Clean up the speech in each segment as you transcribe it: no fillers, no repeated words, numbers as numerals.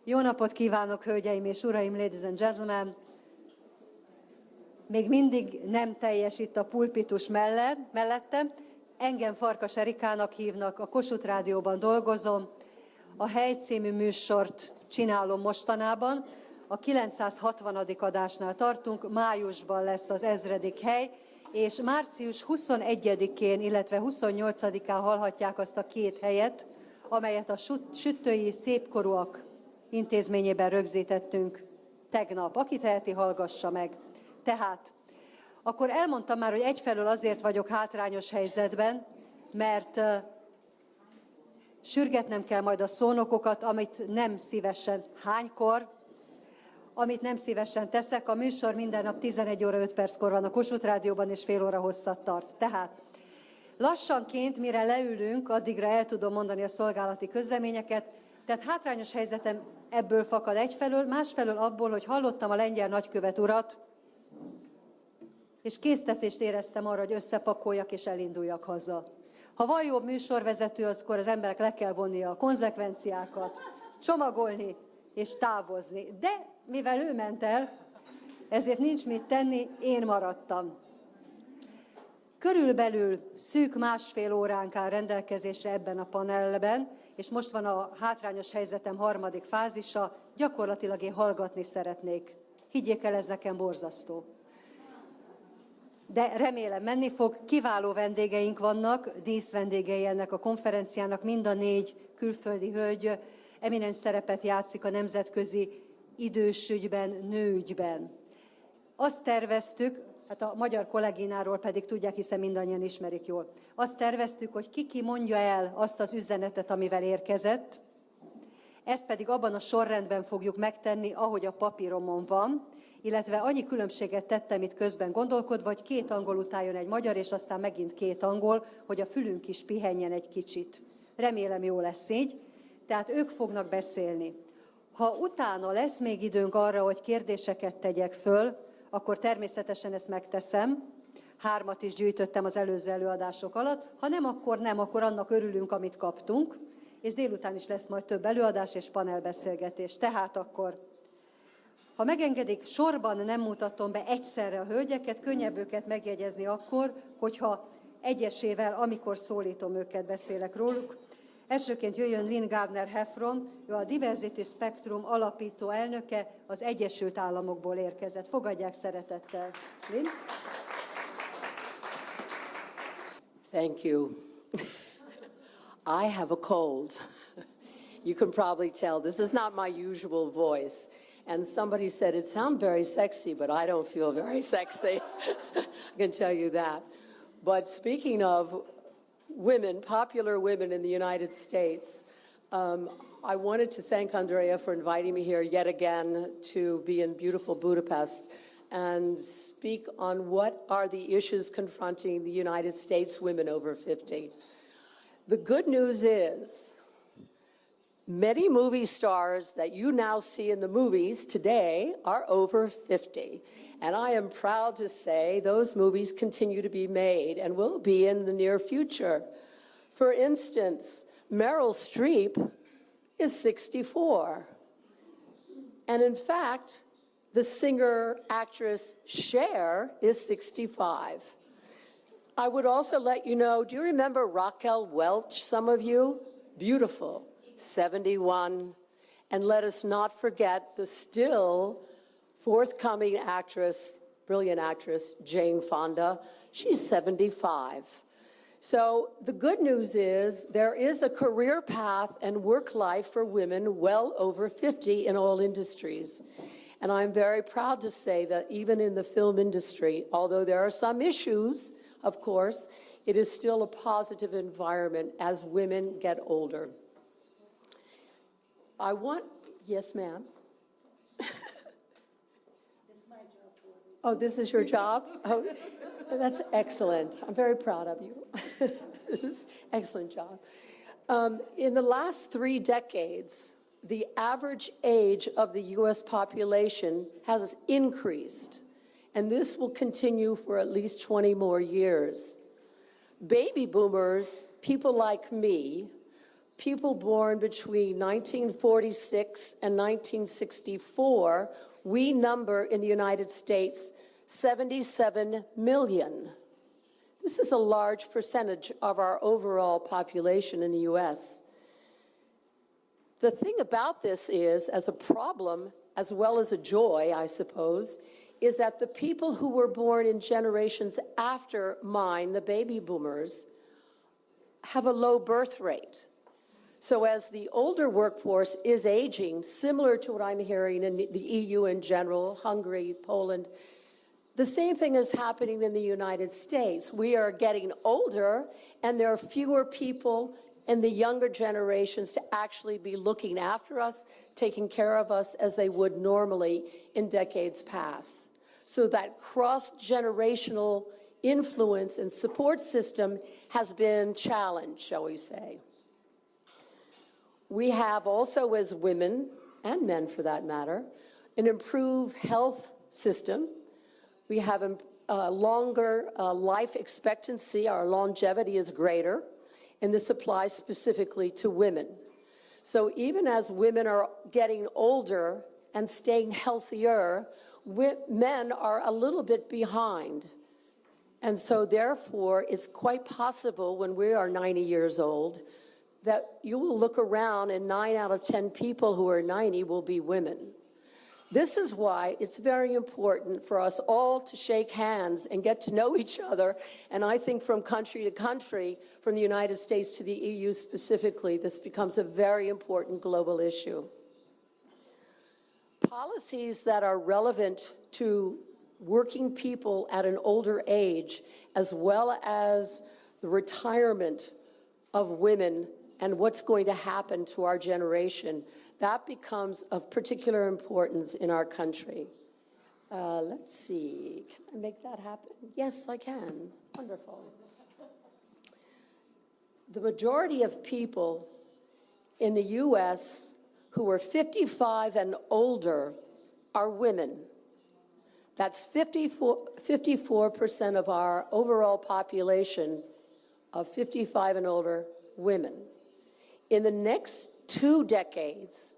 Jó napot kívánok, hölgyeim és uraim, ladies and gentlemen! Még mindig nem teljes itt a pulpitus mellettem. Engem Farkas Erikának hívnak, a Kossuth Rádióban dolgozom. A Hely című műsort csinálom mostanában. A 960. adásnál tartunk, májusban lesz az 1000. hely, és március 21-én, illetve 28-án hallhatják azt a két helyet, amelyet a Sütői Szépkorúak intézményében rögzítettünk tegnap. Aki teheti, hallgassa meg. Tehát, akkor elmondtam már, hogy egyfelől azért vagyok hátrányos helyzetben, mert sürgetnem kell majd a szónokokat, amit nem szívesen, amit nem szívesen teszek. A műsor minden nap 11 óra 5 perckor van a Kossuth Rádióban, és fél óra hosszat tart. Tehát lassanként, mire leülünk, addigra el tudom mondani a szolgálati közleményeket. Tehát hátrányos helyzetem ebből fakad egyfelől, másfelől abból, hogy hallottam a lengyel nagykövet urat, és késztetést éreztem arra, hogy összepakoljak és elinduljak haza. Ha van jobb műsorvezető, akkor az emberek le kell vonni a konzekvenciákat, csomagolni és távozni. De mivel ő ment el, ezért nincs mit tenni, én maradtam. Körülbelül szűk másfél óránk áll rendelkezésre ebben a panelben, és most van a hátrányos helyzetem harmadik fázisa, gyakorlatilag én hallgatni szeretnék. Higgyék el, ez nekem borzasztó. De remélem menni fog, kiváló vendégeink vannak, díszvendégei ennek a konferenciának, mind a 4 külföldi hölgy eminens szerepet játszik a nemzetközi idősügyben, nőügyben. Azt terveztük, hát a magyar kollégináról pedig tudják, hiszen mindannyian ismerik jól. Azt terveztük, hogy ki mondja el azt az üzenetet, amivel érkezett, ezt pedig abban a sorrendben fogjuk megtenni, ahogy a papíromon van, illetve annyi különbséget tettem itt közben gondolkodva, hogy 2 angol után jön egy magyar, és aztán megint 2 angol, hogy a fülünk is pihenjen egy kicsit. Remélem, jó lesz így. Tehát ők fognak beszélni. Ha utána lesz még időnk arra, hogy kérdéseket tegyek föl, akkor természetesen ezt megteszem. 3 is gyűjtöttem az előző előadások alatt. Ha nem, akkor annak örülünk, amit kaptunk. És délután is lesz majd több előadás és panelbeszélgetés. Tehát akkor, ha megengedik, sorban nem mutatom be egyszerre a hölgyeket, könnyebb őket megjegyezni akkor, hogyha egyesével, amikor szólítom őket, beszélek róluk. Elsőként jöjjön Lynn Gardner Heffron, ő a Diversity Spectrum alapító elnöke, az Egyesült Államokból érkezett. Fogadják szeretettel. Lynn? Thank you. I have a cold. You can probably tell this is not my usual voice. And somebody said, it sounds very sexy, but I don't feel very sexy. I can tell you that. But speaking of women, popular women in the United States, I wanted to thank Andrea for inviting me here yet again to be in beautiful Budapest and speak on what are the issues confronting the United States women over 50. The good news is many movie stars that you now see in the movies today are over 50. And I am proud to say those movies continue to be made and will be in the near future. For instance, Meryl Streep is 64. And in fact, the singer-actress Cher is 65. I would also let you know, do you remember Raquel Welch, some of you? Beautiful, 71. And let us not forget the still forthcoming actress, brilliant actress, Jane Fonda. She's 75. So the good news is there is a career path and work life for women well over 50 in all industries. And I'm very proud to say that even in the film industry, although there are some issues, of course, it is still a positive environment as women get older. Yes, ma'am. Oh, this is your job? Oh, that's excellent. I'm very proud of you. This is excellent job. In the last 3 decades, the average age of the U.S. population has increased, and this will continue for at least 20 more years. Baby boomers, people like me, people born between 1946 and 1964, we number in the United States 77 million. This is a large percentage of our overall population in the U.S. The thing about this is, as a problem, as well as a joy, I suppose, is that the people who were born in generations after mine, the baby boomers, have a low birth rate. So as the older workforce is aging, similar to what I'm hearing in the EU in general, Hungary, Poland, the same thing is happening in the United States. We are getting older, and there are fewer people in the younger generations to actually be looking after us, taking care of us as they would normally in decades past. So that cross-generational influence and support system has been challenged, shall we say. We have also, as women, and men for that matter, an improved health system. We have a longer life expectancy. Our longevity is greater, and this applies specifically to women. So even as women are getting older and staying healthier, men are a little bit behind. And so therefore, it's quite possible when we are 90 years old that you will look around and 9 out of 10 people who are 90 will be women. This is why it's very important for us all to shake hands and get to know each other. And I think from country to country, from the United States to the EU specifically, this becomes a very important global issue. Policies that are relevant to working people at an older age, as well as the retirement of women and what's going to happen to our generation, that becomes of particular importance in our country. Let's see, can I make that happen? Yes, I can. Wonderful. The majority of people in the U.S. who are 55 and older are women. That's 54% of our overall population of 55 and older women. In the next 2 decades,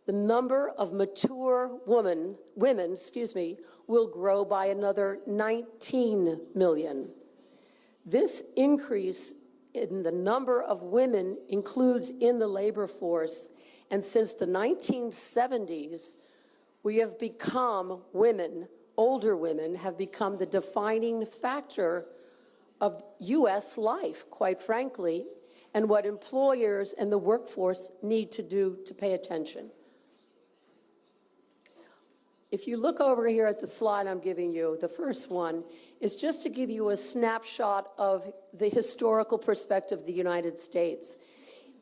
the number of mature women, will grow by another 19 million. This increase in the number of women includes in the labor force, and since the 1970s, we have become women, older women have become the defining factor of U.S. life, quite frankly, and what employers and the workforce need to do to pay attention. If you look over here at the slide I'm giving you, the first one is just to give you a snapshot of the historical perspective of the United States.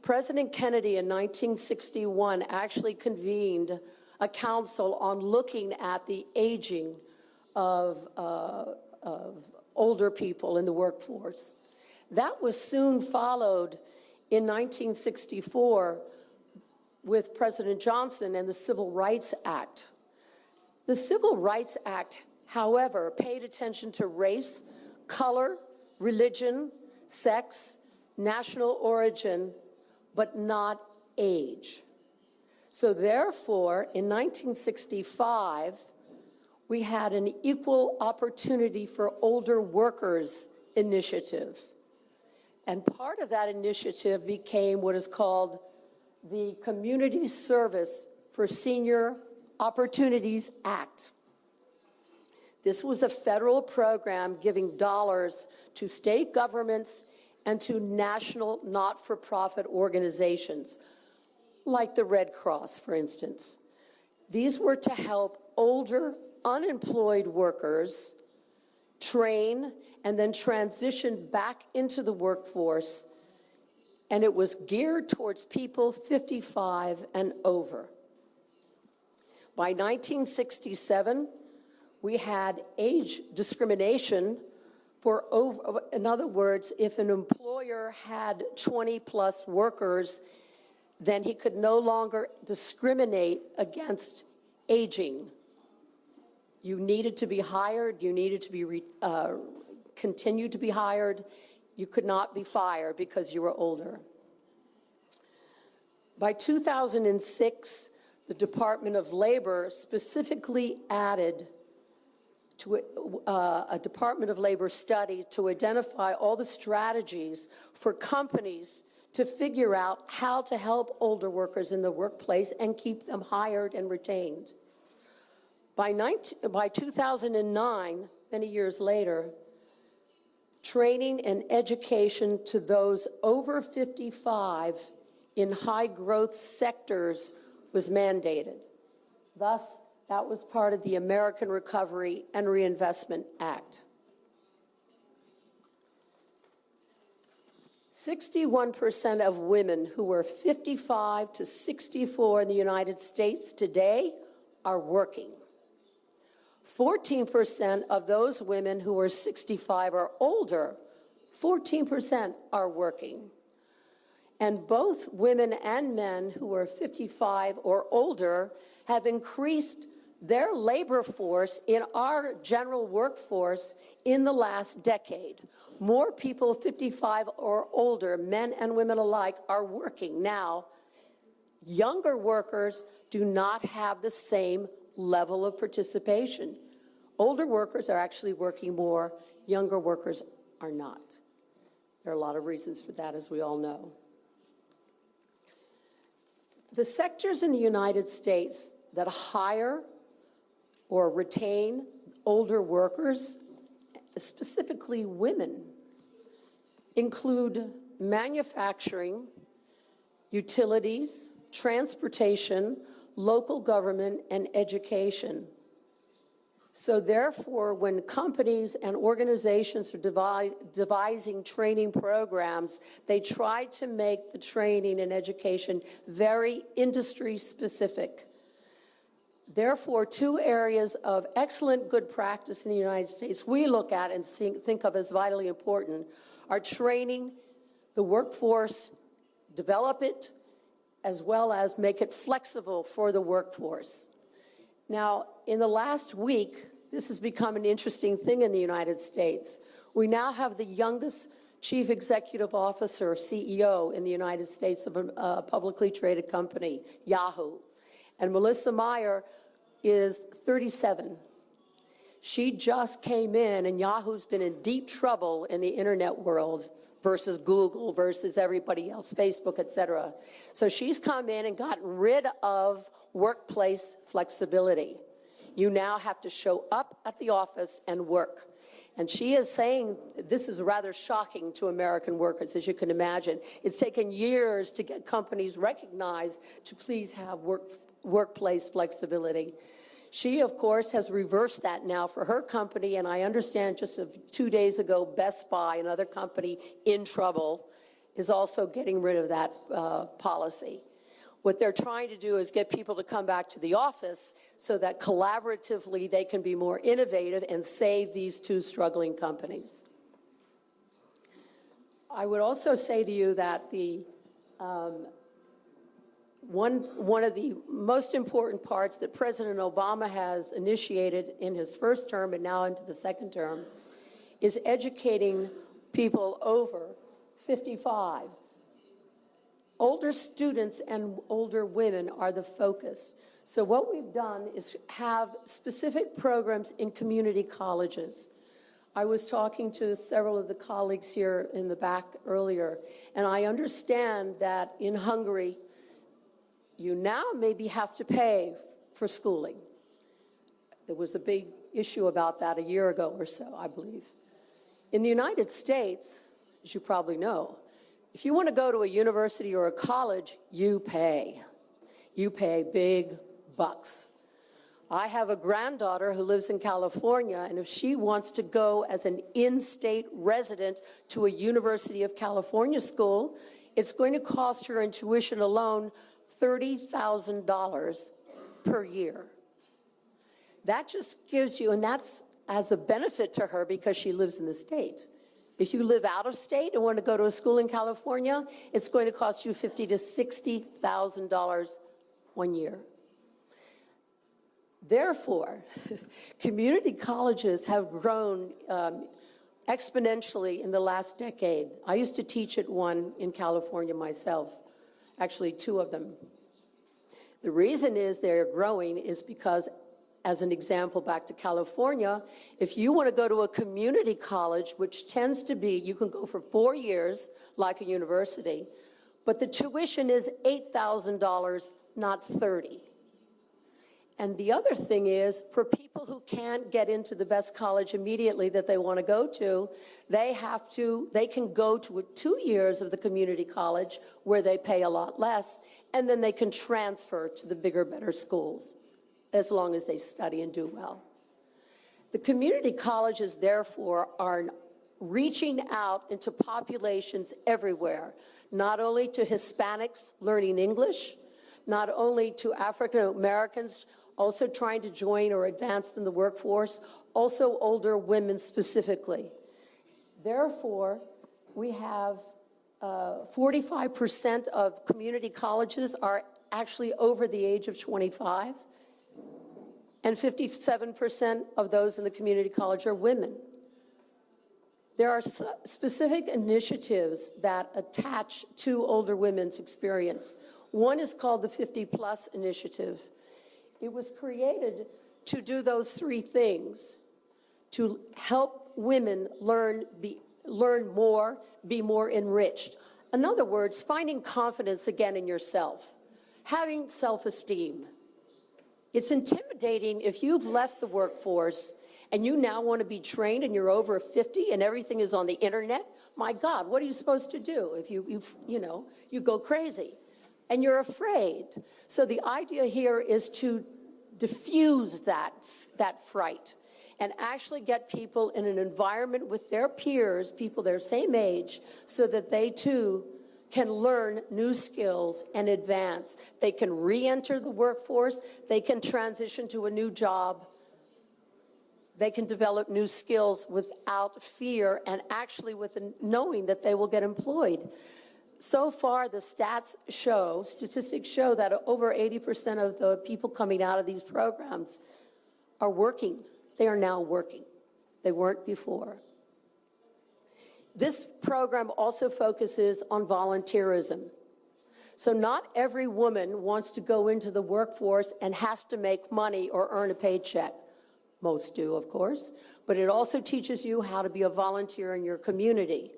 President Kennedy in 1961 actually convened a council on looking at the aging of older people in the workforce. That was soon followed in 1964 with President Johnson and the Civil Rights Act. The Civil Rights Act, however, paid attention to race, color, religion, sex, national origin, but not age. So therefore, in 1965, we had an Equal Opportunity for Older Workers initiative. And part of that initiative became what is called the Community Service for Senior Opportunities Act. This was a federal program giving dollars to state governments and to national not-for-profit organizations, like the Red Cross, for instance. These were to help older, unemployed workers train and then transition back into the workforce, and it was geared towards people 55 and over. By 1967, we had age discrimination for over, in other words, if an employer had 20-plus workers, then he could no longer discriminate against aging. You needed to be hired, you needed to be continue to be hired, you could not be fired because you were older. By 2006, the Department of Labor specifically added to a Department of Labor study to identify all the strategies for companies to figure out how to help older workers in the workplace and keep them hired and retained. By 2009, many years later, training and education to those over 55 in high-growth sectors was mandated. Thus, that was part of the American Recovery and Reinvestment Act. 61% of women who were 55 to 64 in the United States today are working. 14% of those women who are 65 or older, 14% are working. And both women and men who are 55 or older have increased their labor force in our general workforce in the last decade. More people 55 or older, men and women alike, are working now. Younger workers do not have the same level of participation. Older workers are actually working more, younger workers are not. There are a lot of reasons for that, as we all know. The sectors in the United States that hire or retain older workers, specifically women, include manufacturing, utilities, transportation, local government, and education. So therefore, when companies and organizations are devising training programs, they try to make the training and education very industry specific. Therefore, two areas of excellent good practice in the United States we look at and think of as vitally important are training the workforce, develop it, as well as make it flexible for the workforce. Now, in the last week, this has become an interesting thing in the United States. We now have the youngest chief executive officer, CEO, in the United States of a publicly traded company, Yahoo. And Melissa Meyer is 37. She just came in, and Yahoo's been in deep trouble in the internet world versus Google, versus everybody else, Facebook, et cetera. So she's come in and gotten rid of workplace flexibility. You now have to show up at the office and work. And she is saying this is rather shocking to American workers, as you can imagine. It's taken years to get companies recognized to please have workplace flexibility. She, of course, has reversed that now for her company, and I understand just 2 days ago, Best Buy, another company in trouble, is also getting rid of that policy. What they're trying to do is get people to come back to the office so that collaboratively they can be more innovative and save these two struggling companies. I would also say to you that the one of the most important parts that President Obama has initiated in his first term and now into the second term is educating people over 55. Older students and older women are the focus. So what we've done is have specific programs in community colleges. I was talking to several of the colleagues here in the back earlier, and I understand that in Hungary, you now maybe have to pay for schooling. There was a big issue about that a year ago or so, I believe. In the United States, as you probably know, if you want to go to a university or a college, you pay. You pay big bucks. I have a granddaughter who lives in California, and if she wants to go as an in-state resident to a University of California school, it's going to cost her in tuition alone $30,000 per year. That just gives you, and that's as a benefit to her because she lives in the state. If you live out of state and want to go to a school in California, it's going to cost you $50,000 to $60,000 1 year. Therefore, community colleges have grown exponentially in the last decade. I used to teach at one in California myself. actually 2 of them. The reason is they're growing is because, as an example, back to California, if you want to go to a community college, which tends to be, you can go for 4 years, like a university, but the tuition is $8,000, not $30,000. And the other thing is, for people who can't get into the best college immediately that they want to go to, they can go to 2 years of the community college where they pay a lot less, and then they can transfer to the bigger, better schools, as long as they study and do well. The community colleges, therefore, are reaching out into populations everywhere, not only to Hispanics learning English, not only to African Americans also trying to join or advance in the workforce, also older women specifically. Therefore, we have 45% of community colleges are actually over the age of 25, and 57% of those in the community college are women. There are specific initiatives that attach to older women's experience. One is called the 50+ initiative. It was created to do those 3 things, to help women learn more, be more enriched. In other words, finding confidence again in yourself, having self-esteem. It's intimidating if you've left the workforce and you now want to be trained and you're over 50 and everything is on the internet. My God, what are you supposed to do if you go crazy? And you're afraid. So the idea here is to diffuse that fright and actually get people in an environment with their peers, people their same age, so that they too can learn new skills and advance. They can re-enter the workforce, they can transition to a new job, they can develop new skills without fear and actually with knowing that they will get employed. So far, the statistics show that over 80% of the people coming out of these programs are working. They are now working. They weren't before. This program also focuses on volunteerism. So not every woman wants to go into the workforce and has to make money or earn a paycheck. Most do, of course. But it also teaches you how to be a volunteer in your community.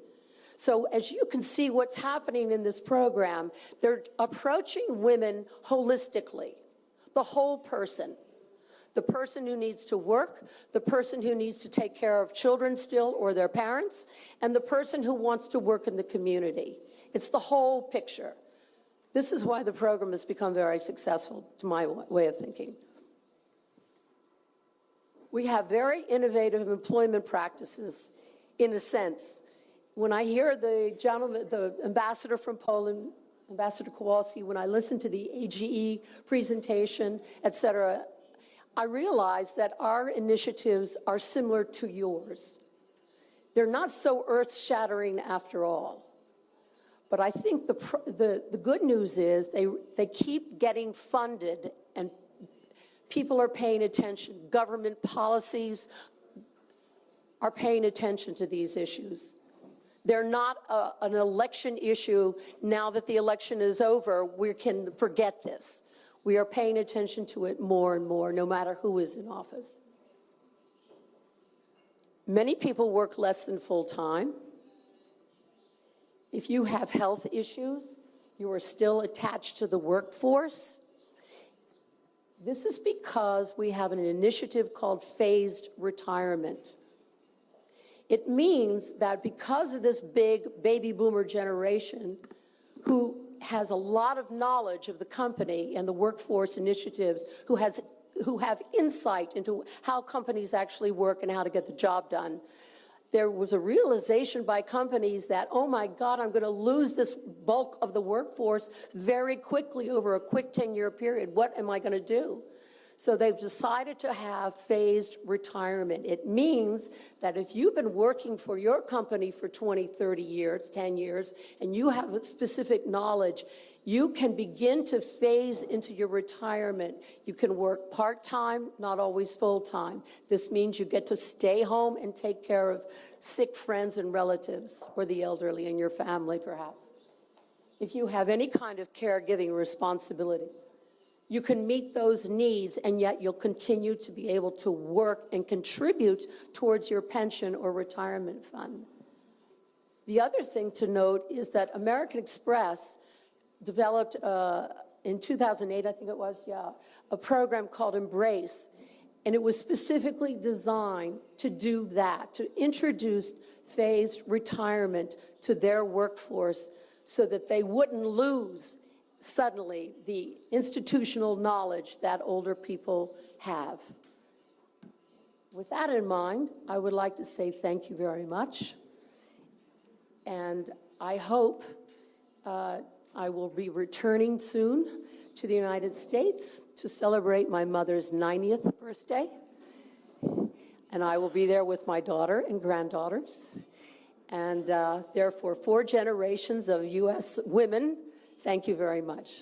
So as you can see what's happening in this program, they're approaching women holistically, the whole person. The person who needs to work, the person who needs to take care of children still or their parents, and the person who wants to work in the community. It's the whole picture. This is why the program has become very successful, to my way of thinking. We have very innovative employment practices, in a sense. When I hear the ambassador from Poland, Ambassador Kowalski, when I listen to the AGE presentation, et cetera, I realize that our initiatives are similar to yours. They're not so earth-shattering after all. But I think the good news is they keep getting funded and people are paying attention. Government policies are paying attention to these issues. They're not an election issue. Now that the election is over, we can forget this. We are paying attention to it more and more, no matter who is in office. Many people work less than full-time. If you have health issues, you are still attached to the workforce. This is because we have an initiative called phased retirement. It means that because of this big baby boomer generation who has a lot of knowledge of the company and the workforce initiatives, who have insight into how companies actually work and how to get the job done, there was a realization by companies that, oh my God, I'm going to lose this bulk of the workforce very quickly over a quick 10-year period. What am I going to do? So they've decided to have phased retirement. It means that if you've been working for your company for 20, 30 years, 10 years, and you have specific knowledge, you can begin to phase into your retirement. You can work part-time, not always full-time. This means you get to stay home and take care of sick friends and relatives, or the elderly in your family, perhaps. if you have any kind of caregiving responsibilities, you can meet those needs, and yet you'll continue to be able to work and contribute towards your pension or retirement fund. The other thing to note is that American Express developed in 2008, I think it was, a program called Embrace, and it was specifically designed to do that, to introduce phased retirement to their workforce so that they wouldn't lose suddenly the institutional knowledge that older people have. With that in mind, I would like to say thank you very much. And I hope I will be returning soon to the United States to celebrate my mother's 90th birthday. And I will be there with my daughter and granddaughters. And therefore, 4 generations of U.S. women. Thank you very much.